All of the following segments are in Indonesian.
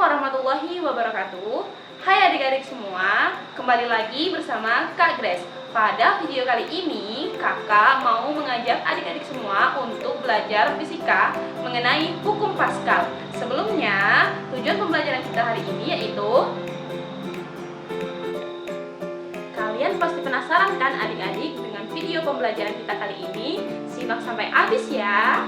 warahmatullahi wabarakatuh. Hai adik-adik semua, kembali lagi bersama Kak Grace. Pada video kali ini, kakak mau mengajak adik-adik semua untuk belajar fisika mengenai hukum Pascal. Sebelumnya, tujuan pembelajaran kita hari ini yaitu kalian pasti penasaran kan adik-adik dengan video pembelajaran kita kali ini? Simak sampai habis ya.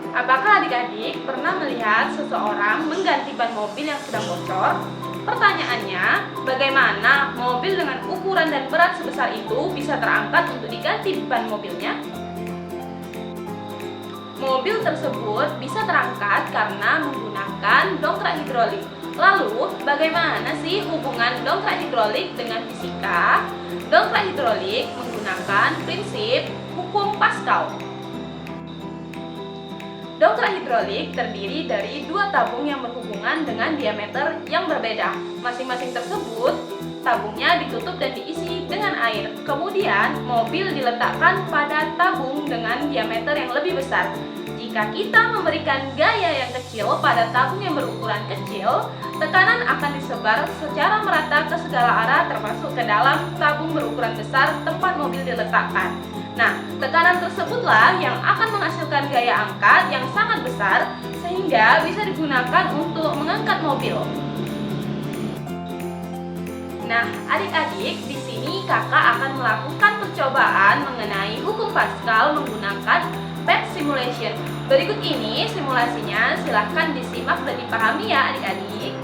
Apakah adik-adik pernah melihat seseorang mengganti ban mobil yang sedang bocor? Pertanyaannya, bagaimana mobil dengan ukuran dan berat sebesar itu bisa terangkat untuk diganti ban mobilnya? Mobil tersebut bisa terangkat karena menggunakan dongkrak hidrolik. Lalu, bagaimana sih hubungan dongkrak hidrolik dengan fisika? Dongkrak hidrolik menggunakan prinsip hukum Pascal. Dongkrak hidrolik terdiri dari dua tabung yang berhubungan dengan diameter yang berbeda. Masing-masing tersebut, tabungnya ditutup dan diisi dengan air. Kemudian, mobil diletakkan pada tabung dengan diameter yang lebih besar. Jika kita memberikan gaya yang kecil pada tabung yang berukuran kecil, tekanan akan disebar secara merata ke segala arah termasuk ke dalam tabung berukuran besar tempat mobil diletakkan. Nah, tekanan tersebutlah yang akan menghasilkan gaya angkat yang sangat besar sehingga bisa digunakan untuk mengangkat mobil. Nah, adik-adik, di sini kakak akan melakukan percobaan mengenai hukum Pascal menggunakan PET simulation. Berikut ini simulasinya, silahkan disimak dan dipahami ya adik-adik.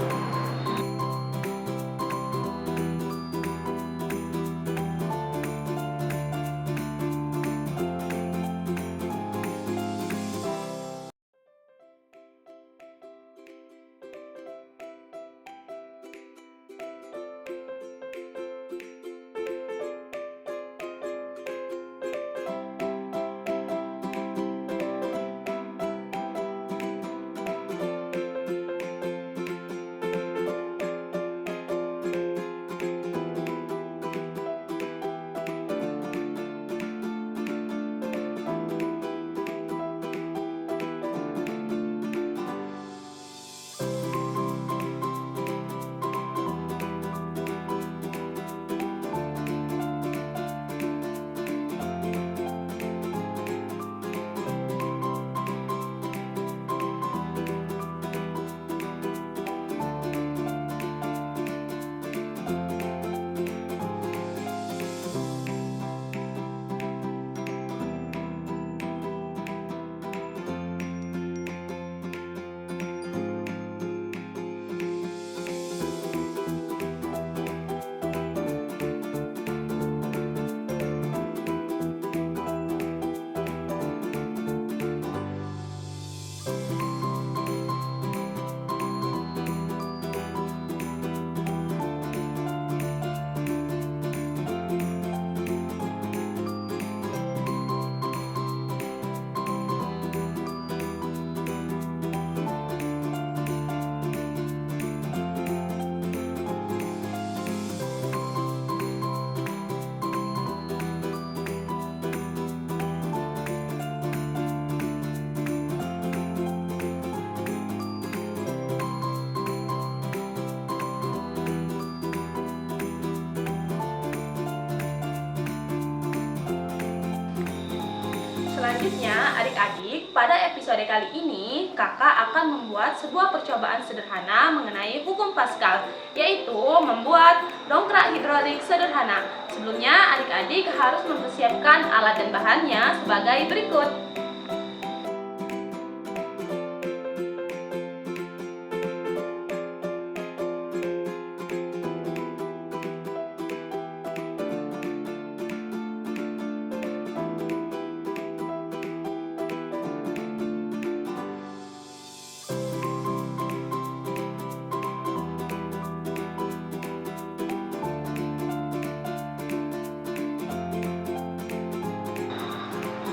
Selanjutnya, adik-adik, pada episode kali ini, kakak akan membuat sebuah percobaan sederhana mengenai hukum Pascal, yaitu membuat dongkrak hidrolik sederhana. Sebelumnya, adik-adik harus mempersiapkan alat dan bahannya sebagai berikut.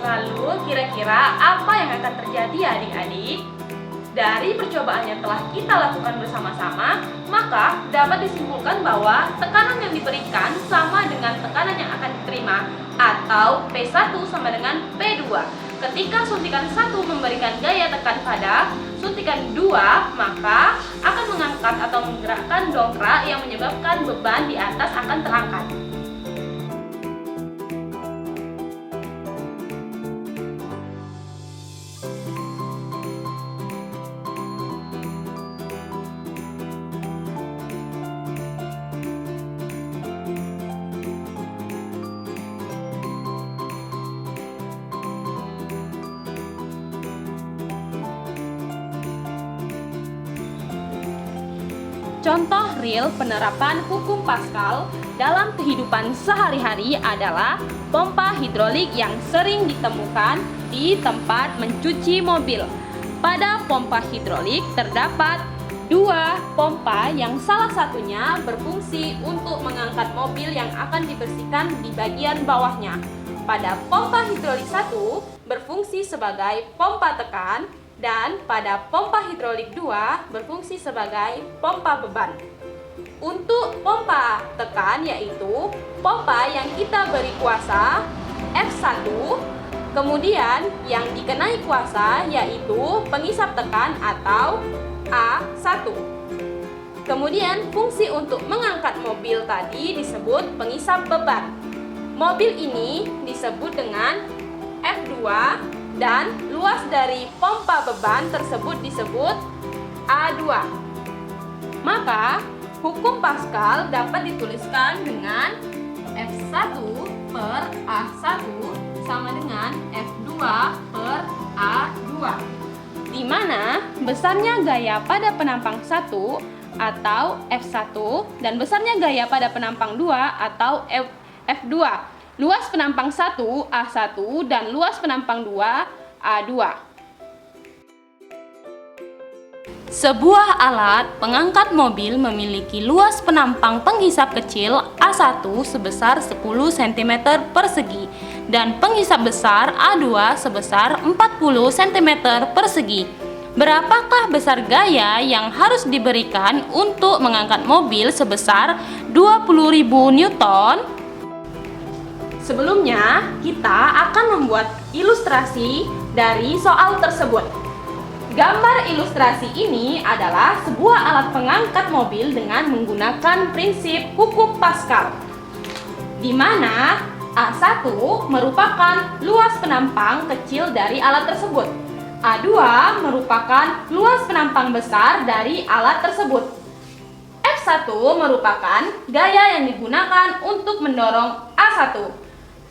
Lalu, kira-kira apa yang akan terjadi ya adik-adik? Dari percobaan yang telah kita lakukan bersama-sama, maka dapat disimpulkan bahwa tekanan yang diberikan sama dengan tekanan yang akan diterima, atau P1 sama dengan P2. Ketika suntikan 1 memberikan gaya tekan pada, suntikan 2, maka akan mengangkat atau menggerakkan dongkrak yang menyebabkan beban di atas akan terangkat. Contoh real penerapan hukum Pascal dalam kehidupan sehari-hari adalah pompa hidrolik yang sering ditemukan di tempat mencuci mobil. Pada pompa hidrolik terdapat 2 pompa yang salah satunya berfungsi untuk mengangkat mobil yang akan dibersihkan di bagian bawahnya. Pada pompa hidrolik 1 berfungsi sebagai pompa tekan, dan pada pompa hidrolik 2 berfungsi sebagai pompa beban. Untuk pompa tekan yaitu pompa yang kita beri kuasa F1, kemudian yang dikenai kuasa yaitu pengisap tekan atau A1. Kemudian fungsi untuk mengangkat mobil tadi disebut pengisap beban. Mobil ini disebut dengan F2 dan luas dari pompa beban tersebut disebut A2. Maka, hukum Pascal dapat dituliskan dengan F1 per A1 sama dengan F2 per A2, di mana besarnya gaya pada penampang 1 atau F1 dan besarnya gaya pada penampang 2 atau F2. Luas penampang 1 A1 dan luas penampang 2 A2. Sebuah alat pengangkat mobil memiliki luas penampang penghisap kecil A1 sebesar 10 cm persegi dan penghisap besar A2 sebesar 40 cm persegi. Berapakah besar gaya yang harus diberikan untuk mengangkat mobil sebesar 20.000 Newton? Sebelumnya, kita akan membuat ilustrasi dari soal tersebut. Gambar ilustrasi ini adalah sebuah alat pengangkat mobil dengan menggunakan prinsip hukum Pascal, di mana A1 merupakan luas penampang kecil dari alat tersebut. A2 merupakan luas penampang besar dari alat tersebut. F1 merupakan gaya yang digunakan untuk mendorong A1.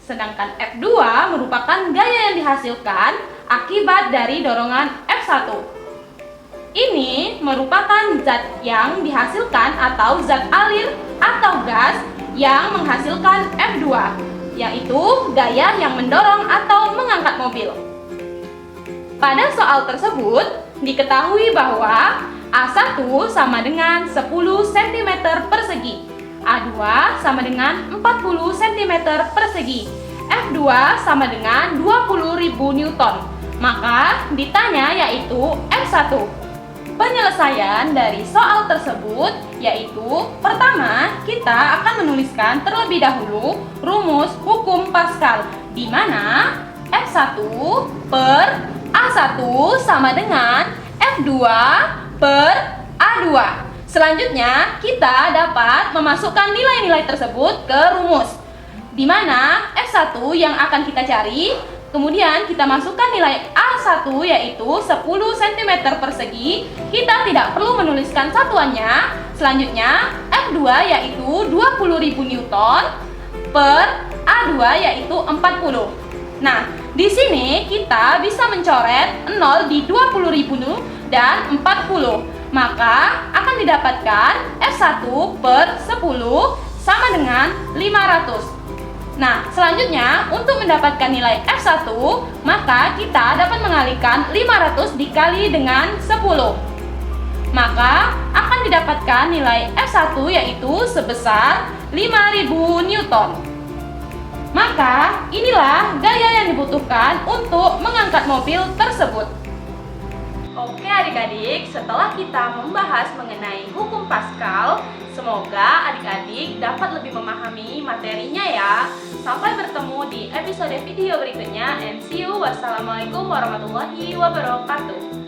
Sedangkan F2 merupakan gaya yang dihasilkan akibat dari dorongan F1. Ini merupakan zat yang dihasilkan atau zat alir atau gas yang menghasilkan F2, yaitu gaya yang mendorong atau mengangkat mobil. Pada soal tersebut, diketahui bahwa A1 sama dengan 10 cm persegi, A2 sama dengan 40 cm persegi, F2 sama dengan 20.000 Newton. Maka ditanya yaitu F1. Penyelesaian dari soal tersebut yaitu pertama, kita akan menuliskan terlebih dahulu rumus hukum Pascal, di mana F1 per A1 sama dengan F2 per A2. Selanjutnya, kita dapat memasukkan nilai-nilai tersebut ke rumus, di mana F1 yang akan kita cari, kemudian kita masukkan nilai A1 yaitu 10 cm persegi, kita tidak perlu menuliskan satuannya. Selanjutnya, F2 yaitu 20.000 Newton per A2 yaitu 40. Nah, di sini kita bisa mencoret 0 di 20.000 dan 40. Maka akan didapatkan F1 per 10 sama dengan 500. Nah, selanjutnya untuk mendapatkan nilai F1, maka kita dapat mengalihkan 500 dikali dengan 10. Maka akan didapatkan nilai F1 yaitu sebesar 5.000 Newton. Maka inilah gaya yang dibutuhkan untuk mengangkat mobil tersebut. Oke adik-adik, setelah kita membahas mengenai hukum Pascal, semoga adik-adik dapat lebih memahami materinya ya. Sampai bertemu di episode video berikutnya, and see you. Wassalamualaikum warahmatullahi wabarakatuh.